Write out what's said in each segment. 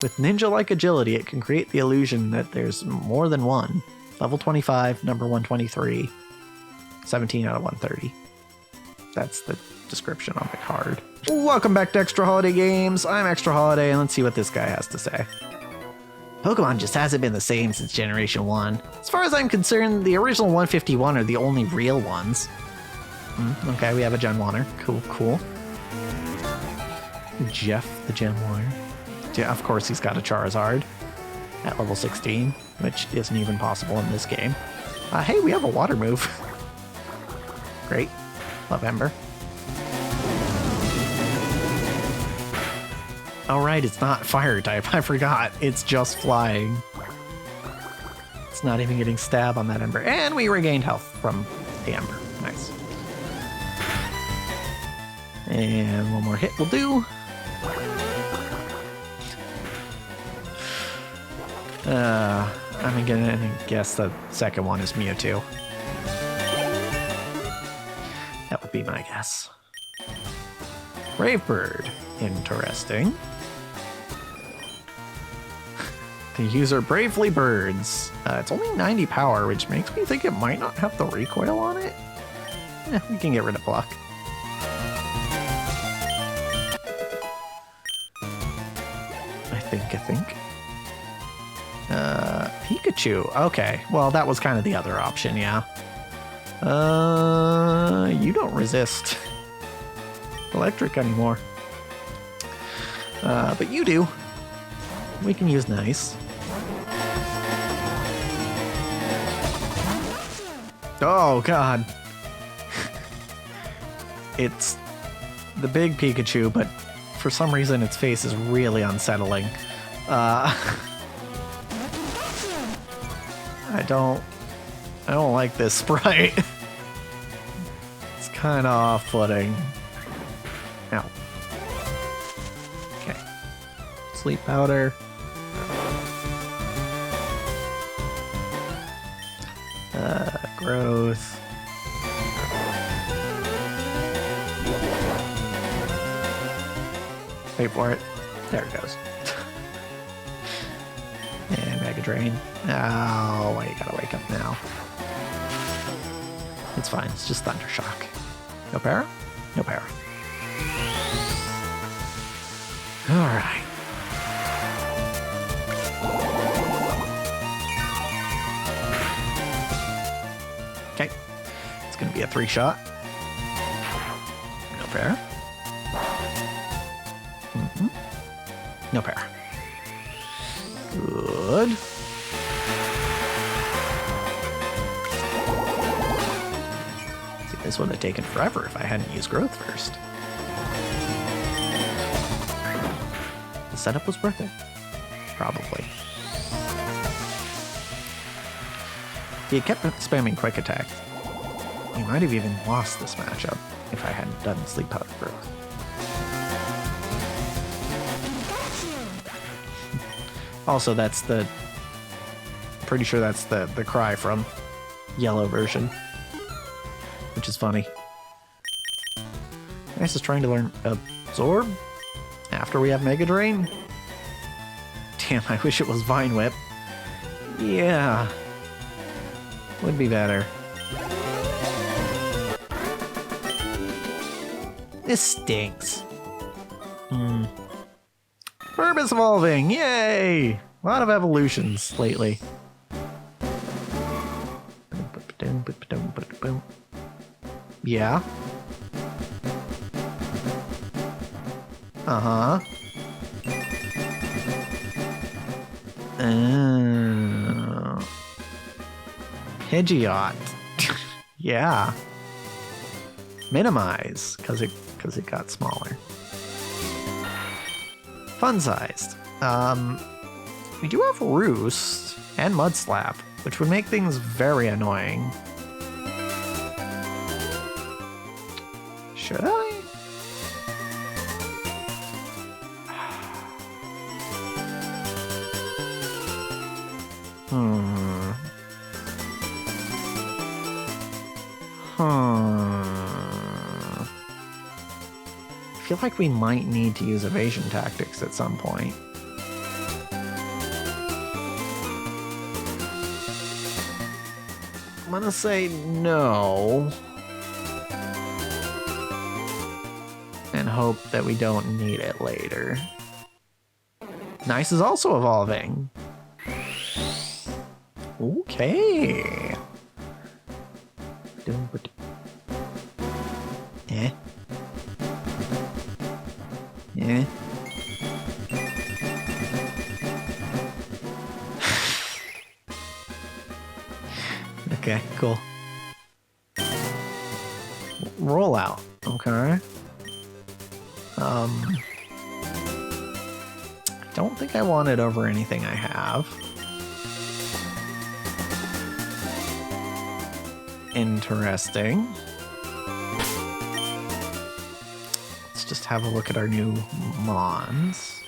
With ninja-like agility, it can create the illusion that there's more than one. Level 25, number 123, 17 out of 130. That's the description on the card. Welcome back to Extra Holiday Games. I'm Extra Holiday, and let's see what this guy has to say. Pokemon just hasn't been the same since Generation 1. As far as I'm concerned, the original 151 are the only real ones. Okay, we have a Genwinner. Cool. Jeff the Genwinner. Yeah, of course he's got a Charizard at level 16, which isn't even possible in this game. Hey, we have a water move. Great. Love Ember. Oh right, it's not fire type. I forgot. It's just flying. It's not even getting stab on that Ember. And we regained health from the Ember. Nice. And one more hit will do. I'm gonna guess the second one is Mewtwo. That would be my guess. Brave Bird. Interesting. The user bravely birds. It's only 90 power, which makes me think it might not have the recoil on it. We can get rid of Pluck. I think. Pikachu. Okay, well, that was kind of the other option, yeah. You don't resist electric anymore. But you do. We can use nice. Oh, God. It's the big Pikachu, but for some reason its face is really unsettling. I don't like this sprite. It's kind of off-putting. Ow. Okay. Sleep powder. Growth. Wait for it. There it goes. And Mega Drain. Oh, why you gotta wake up now? It's fine. It's just Thundershock. No para? No para. Alright. Okay. It's gonna be a 3-shot. No para. No para. Good. See, this would have taken forever if I hadn't used growth first. The setup was worth it. Probably. If you kept spamming quick attack, you might have even lost this matchup if I hadn't done sleep powder growth. Also, that's pretty sure that's the cry from yellow version, which is funny. Ice is trying to learn Absorb after we have Mega Drain. Damn, I wish it was Vine Whip. Yeah, would be better. This stinks. Verb is evolving! Yay! A lot of evolutions lately. Yeah. Uh-huh. Hedgehog. Yeah. Minimize, because it got smaller. Fun-sized. We do have Roost and Mud Slap, which would make things very annoying. Should I? I feel like we might need to use evasion tactics at some point. I'm gonna say no. And hope that we don't need it later. Nice is also evolving. Okay. Eh. Eh. Okay, cool. Rollout. Okay. I don't think I want it over anything I have. Interesting. Let's just have a look at our new mons.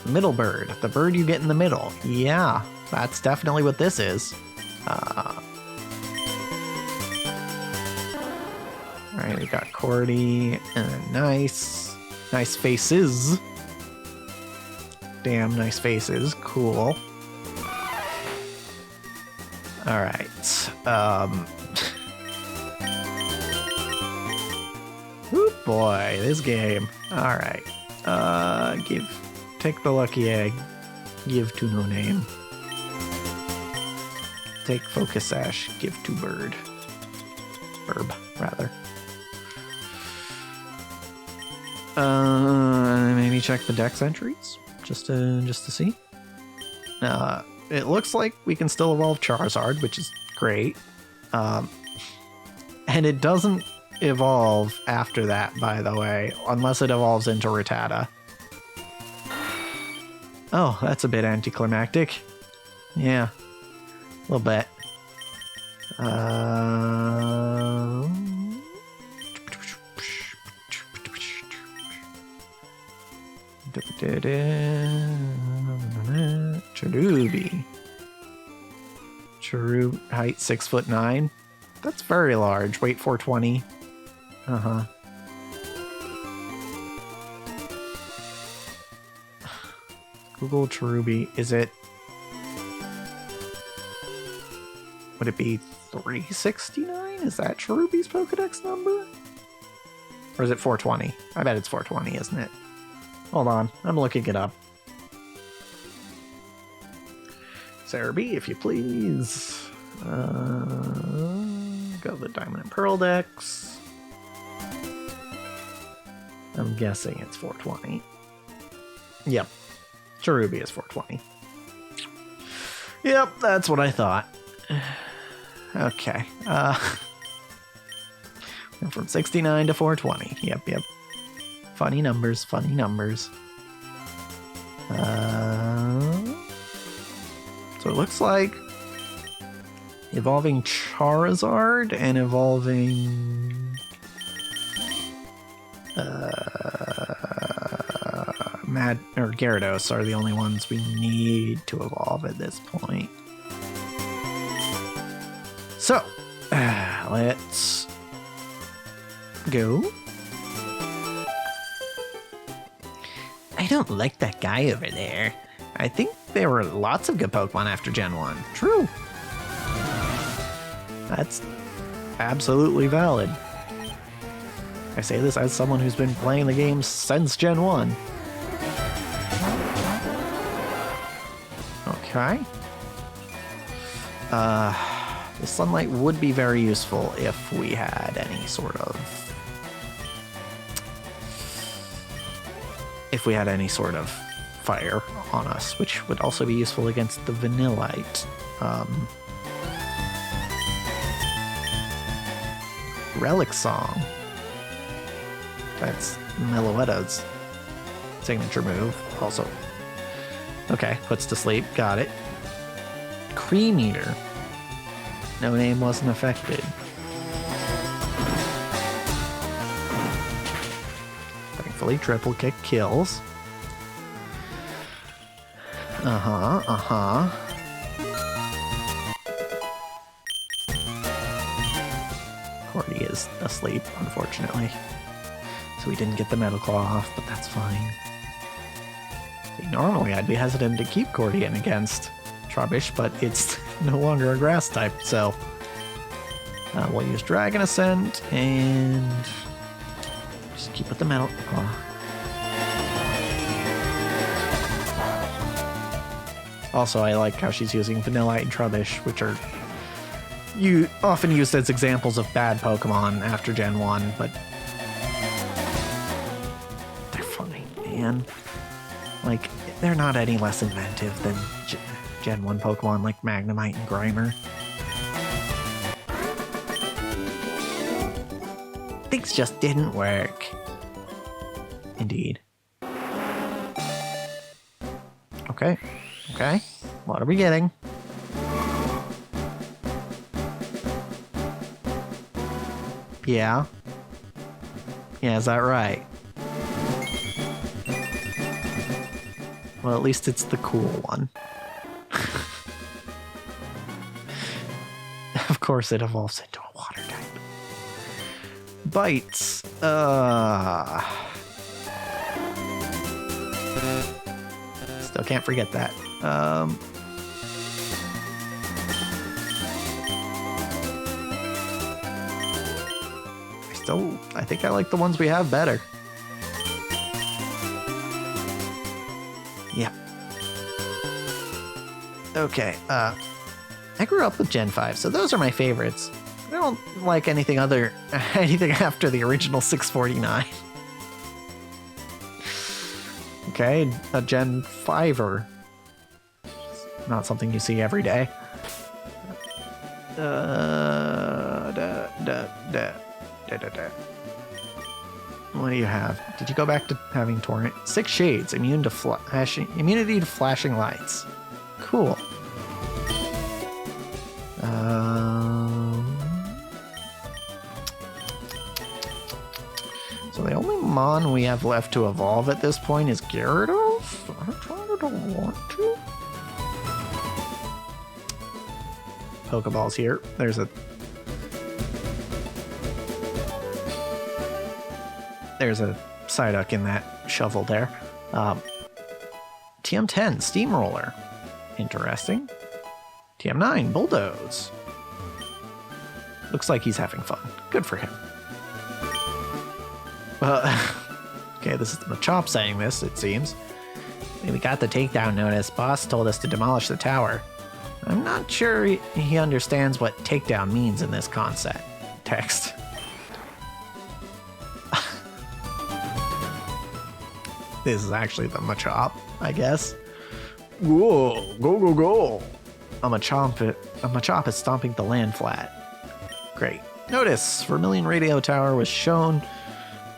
Middle bird. The bird you get in the middle. Yeah, that's definitely what this is. Alright, we got Cordy and nice. Nice faces. Damn nice faces. Cool. Alright. Oh boy, this game. Alright. Take the lucky egg. Give to no name. Take focus sash. Give to bird. Herb, rather. Maybe check the dex entries just to see. It looks like we can still evolve Charizard, which is great. And it doesn't evolve after that, by the way, unless it evolves into Rattata. Oh, that's a bit anticlimactic. Yeah, a little bit. Cherubi. Cherub height 6'9". That's very large. Weight 420. Uh-huh. Google Cherubi. Is it... Would it be 369? Is that Cherubi's Pokedex number? Or is it 420? I bet it's 420, isn't it? Hold on, I'm looking it up. Cerebi, if you please. Go the Diamond and Pearl Dex. I'm guessing it's 420. Yep. Cherubi is 420. Yep, that's what I thought. Okay. Went from 69 to 420. Yep. Funny numbers, funny numbers. So it looks like evolving Charizard and evolving Gyarados are the only ones we need to evolve at this point. So, let's go. I don't like that guy over there. I think there were lots of good Pokemon after Gen 1. True. That's absolutely valid. I say this as someone who's been playing the game since Gen 1. Okay. The sunlight would be very useful if we had any sort of... fire on us, which would also be useful against the Vanillite. Relic Song. That's Meloetta's signature move. Also, okay, puts to sleep. Got it. Cream Eater. No name wasn't affected. Thankfully, triple kick kills. Cordy is asleep, unfortunately. So we didn't get the Metal Claw off, but that's fine. See, normally I'd be hesitant to keep Cordy in against Trubbish, but it's no longer a grass type, so we'll use Dragon Ascent and just keep with the metal. Also, I like how she's using Vanillite and Trubbish, which are often used as examples of bad Pokemon after Gen 1, but they're funny, man. Like, they're not any less inventive than Gen 1 Pokemon like Magnemite and Grimer. Things just didn't work. Indeed. Okay. Okay. What are we getting? Yeah. Yeah, is that right? Well, at least it's the cool one. Of course it evolves into a water type. Bites. Still can't forget that. I think I like the ones we have better. Yeah. Okay, I grew up with Gen 5, so those are my favorites. I don't like anything after the original 649. Okay, a Gen 5er. Not something you see every day. What do you have? Did you go back to having Torrent? 6 Shades, immunity to flashing lights. Cool. So the only Mon we have left to evolve at this point is Gyarados? I don't want to. Pokeballs here. There's a Psyduck in that shovel there. TM10, Steamroller. Interesting. TM9, Bulldoze. Looks like he's having fun. Good for him. Okay, this is Machop saying this, it seems. We got the takedown notice. Boss told us to demolish the tower. I'm not sure he understands what takedown means in this text. This is actually the Machop, I guess. Whoa, go, go, go. A Machop is stomping the land flat. Great. Notice, Vermilion Radio Tower was shown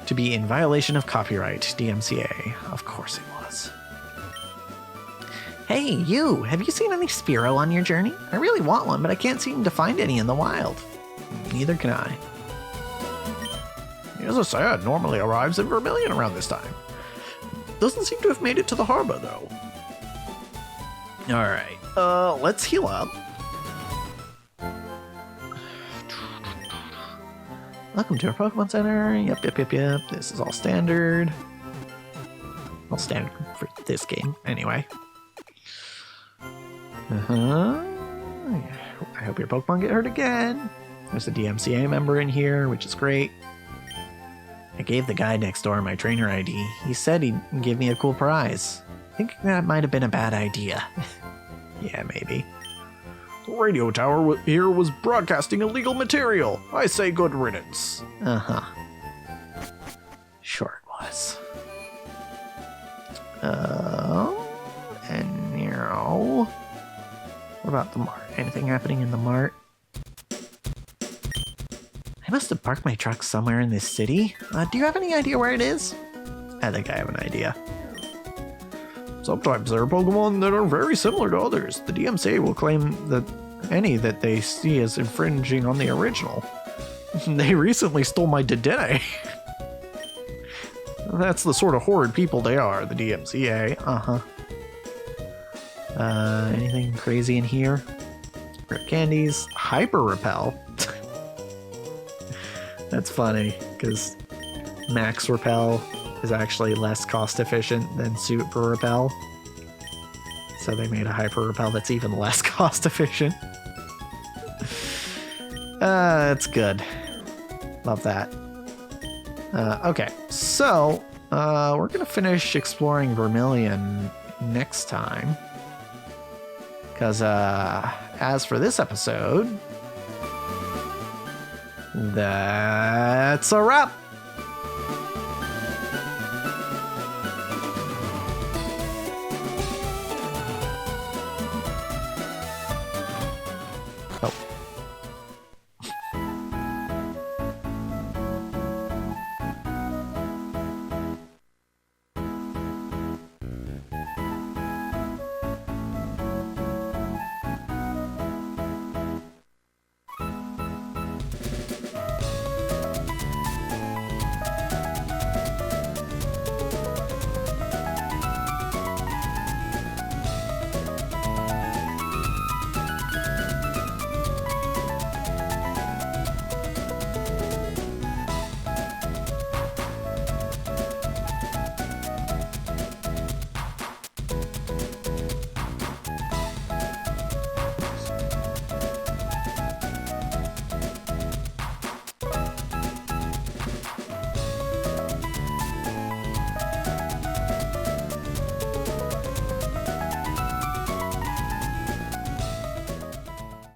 to be in violation of copyright, DMCA. Of course it was. Hey, you! Have you seen any Spearow on your journey? I really want one, but I can't seem to find any in the wild. Neither can I. Here's a sad normally arrives in Vermilion around this time. Doesn't seem to have made it to the harbor, though. Alright, let's heal up. Welcome to our Pokemon Center. Yep. This is all standard. All standard for this game, anyway. I hope your Pokemon get hurt again. There's a DMCA member in here, which is great. I gave the guy next door my trainer ID. He said he'd give me a cool prize. I think that might have been a bad idea. Yeah, maybe. The radio tower here was broadcasting illegal material. I say good riddance. Uh-huh. Sure it was. And now... What about the mart? Anything happening in the mart? I must have parked my truck somewhere in this city. Do you have any idea where it is? I think I have an idea. Sometimes there are Pokemon that are very similar to others. The DMCA will claim that any that they see as infringing on the original. They recently stole my Dedenne. That's the sort of horrid people they are, the DMCA. Uh-huh. Anything crazy in here? Rip candies. Hyper Repel. That's funny, because Max Repel is actually less cost efficient than Super Repel. So they made a hyper repel that's even less cost efficient. That's good. Love that. Okay, so we're gonna finish exploring Vermilion next time. Because as for this episode, that's a wrap. Oh,